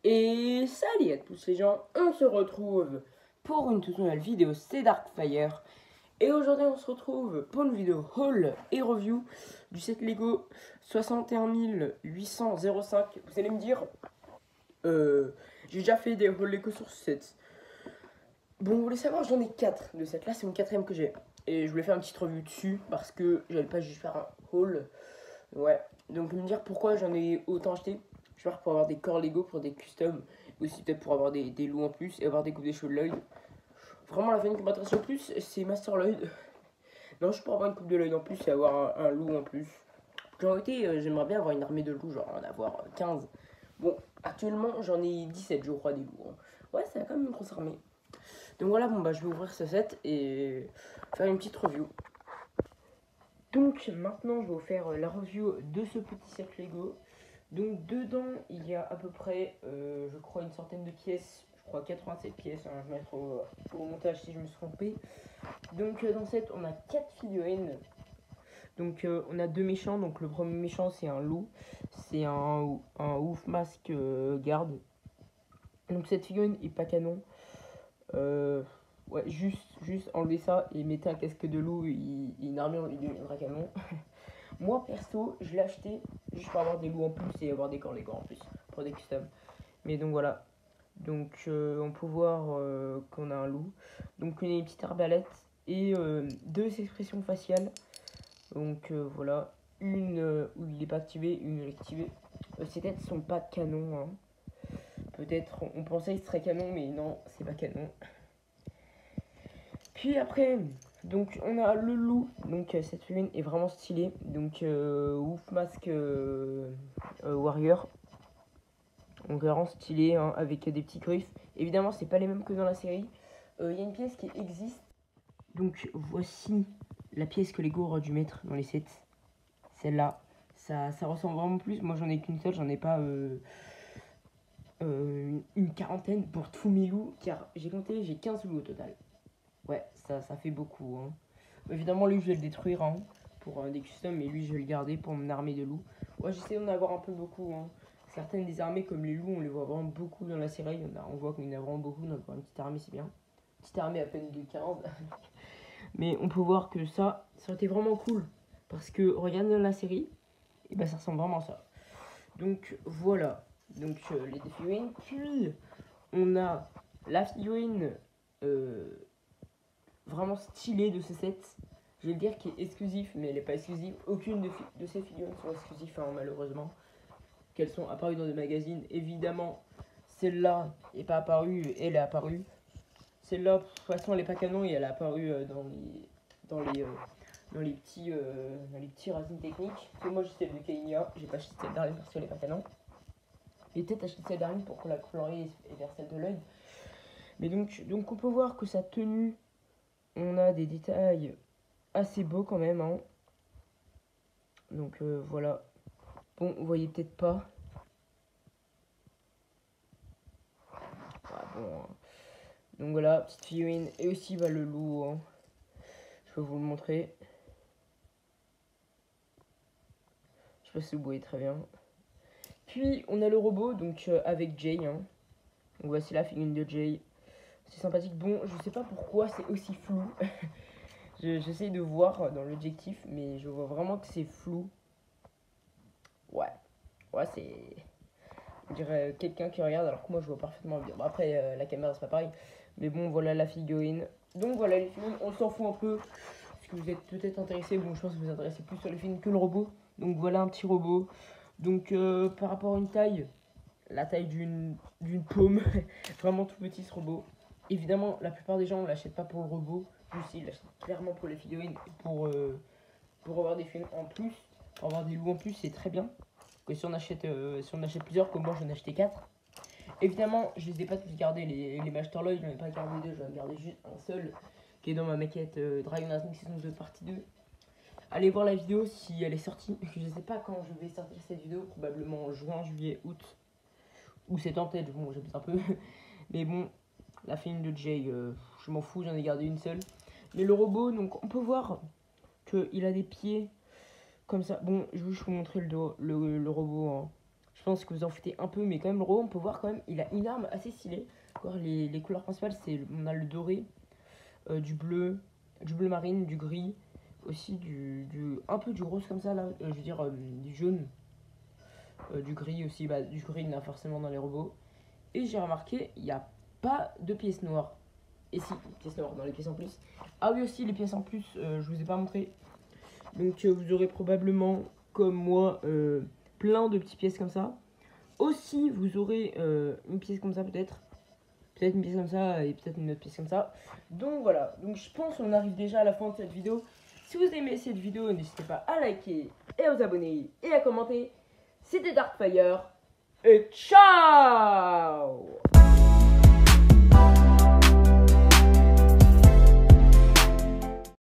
Et salut à tous les gens, on se retrouve pour une toute nouvelle vidéo, c'est Darkfire. Et aujourd'hui on se retrouve pour une vidéo haul et review du set Lego 61805. Vous allez me dire, j'ai déjà fait des hauls Lego sur ce set. Bon, vous voulez savoir, j'en ai 4 de cette là, c'est mon quatrième que j'ai. Et je voulais faire une petite review dessus parce que j'allais pas juste faire un haul. Ouais, donc me dire pourquoi j'en ai autant acheté. Je vais voir pour avoir des corps Lego, pour des customs, aussi peut-être pour avoir des loups en plus et avoir des coupes des cheveux de Lloyd. Vraiment la famille qui m'intéresse le plus, c'est Master Lloyd. Non, je peux avoir une coupe de Lloyd en plus et avoir un loup en plus. En réalité, j'aimerais bien avoir une armée de loups, genre en avoir 15. Bon, actuellement j'en ai 17 je crois des loups, hein. Ouais, c'est quand même une grosse armée. Donc voilà, bon bah je vais ouvrir ce set et faire une petite review. Donc maintenant je vais vous faire la review de ce petit set Lego. Donc dedans il y a à peu près je crois une centaine de pièces, je crois 87 pièces, hein, je vais mettre au montage si je me suis trompé. Donc dans ce set on a 4 figurines. Donc on a 2 méchants, donc le premier méchant c'est un loup, c'est un ouf masque garde. Donc cette figurine est pas canon. Ouais, juste enlever ça et mettez un casque de loup, une armure, il deviendra canon. Moi perso, je l'ai acheté juste pour avoir des loups en plus et avoir des corps Lego en plus, pour des customs. Mais donc voilà. Donc on peut voir qu'on a un loup. Donc une petite arbalète et 2 expressions faciales. Donc voilà. Une où il n'est pas activé, une activée. Ces têtes sont pas canon, hein. Peut-être on pensait qu'il serait canon, mais non, c'est pas canon. Puis après, donc on a le loup, donc cette figurine est vraiment stylée, donc Wolf Mask Warrior, donc vraiment stylé, hein, avec des petits griffes. Évidemment c'est pas les mêmes que dans la série. Il y a une pièce qui existe, donc voici la pièce que Lego aurait dû mettre dans les sets, celle-là. Ça ressemble vraiment plus, moi j'en ai qu'une seule, j'en ai pas une quarantaine pour tous mes loups, car j'ai compté, j'ai 15 loups au total. Ouais, ça fait beaucoup, hein. Évidemment, lui, je vais le détruire, hein, pour des customs, mais lui, je vais le garder pour mon armée de loups. Ouais, j'essaie d'en avoir un peu beaucoup, hein. Certaines des armées, comme les loups, on les voit vraiment beaucoup dans la série. On voit qu'il y en a vraiment beaucoup, donc une petite armée, c'est bien. Petite armée à peine de 15. Mais on peut voir que ça aurait été vraiment cool. Parce que, regarde dans la série, et ben ça ressemble vraiment à ça. Donc, voilà. Donc, les deux figurines. Puis, on a la figurine vraiment stylée de ce set. Je vais le dire qui est exclusif, mais elle n'est pas exclusive. Aucune de ces figurines sont exclusives, hein, malheureusement. Qu'elles sont apparues dans des magazines. Évidemment, celle-là n'est pas apparue, elle est apparue. Celle-là, de toute façon, elle n'est pas canon et elle est apparue dans les petits racines techniques. Parce que moi, j'ai celle de Kainia, j'ai pas acheté celle d'Arline parce qu'elle n'est pas canon. J'ai peut-être acheté celle d'Arline pour la colorer et vers celle de l'œil. Mais donc, on peut voir que sa tenue, on a des détails assez beaux quand même, hein. Donc voilà. Bon, vous voyez peut-être pas. Ah, bon, hein. Donc voilà, petite figurine. Et aussi bah, le loup, hein. Je peux vous le montrer. Je sais pas si vous voyez très bien. Puis on a le robot, donc avec Jay, hein. Donc voici la figurine de Jay. C'est sympathique. Bon, je sais pas pourquoi c'est aussi flou. J'essaye de voir dans l'objectif, mais je vois vraiment que c'est flou. Ouais. Ouais, c'est... On dirait quelqu'un qui regarde alors que moi je vois parfaitement bien. Bon, après, la caméra c'est pas pareil. Mais bon, voilà la figurine. Donc voilà les figurines, on s'en fout un peu. Parce que vous êtes peut-être intéressé. Bon, je pense que vous vous intéressez plus sur les figurines que le robot. Donc voilà un petit robot. Donc par rapport à une taille, la taille d'une paume. Vraiment tout petit ce robot. Évidemment, la plupart des gens on l'achètent pas pour le robot. Juste ils l'achètent clairement pour les figurines. Et pour avoir des figurines en plus. Pour avoir des loups en plus, c'est très bien. Que si on achète plusieurs, comme moi j'en ai acheté 4. Évidemment, je les ai pas tous gardés, les Master Lloyd, j'en ai pas gardé 2, j'en ai gardé juste un seul qui est dans ma maquette Dragon Age saison 2 partie 2. Allez voir la vidéo si elle est sortie. Je sais pas quand je vais sortir cette vidéo, probablement en juin, juillet, août. Ou c'est en tête, bon j'abuse un peu. Mais bon, la film de Jay, je m'en fous, j'en ai gardé une seule. Mais le robot, donc on peut voir qu'il a des pieds comme ça. Bon, je vais vous montrer le robot, hein. Je pense que vous en foutez un peu, mais quand même, le robot, on peut voir quand même, il a une arme assez stylée. Encore, les couleurs principales, on a le doré, du bleu marine, du gris, aussi un peu du rose comme ça, là, je veux dire, du jaune, du gris aussi, bah, du gris, il y en a forcément dans les robots. Et j'ai remarqué, il n'y a pas de pièces noires. Et si, pièces noires dans les pièces en plus. Ah oui, aussi, les pièces en plus, je vous ai pas montré. Donc, vous aurez probablement, comme moi, plein de petites pièces comme ça. Aussi, vous aurez une pièce comme ça peut-être. Peut-être une pièce comme ça et peut-être une autre pièce comme ça. Donc voilà, donc je pense qu'on arrive déjà à la fin de cette vidéo. Si vous aimez cette vidéo, n'hésitez pas à liker et à vous abonner et à commenter. C'était Darkfire et ciao!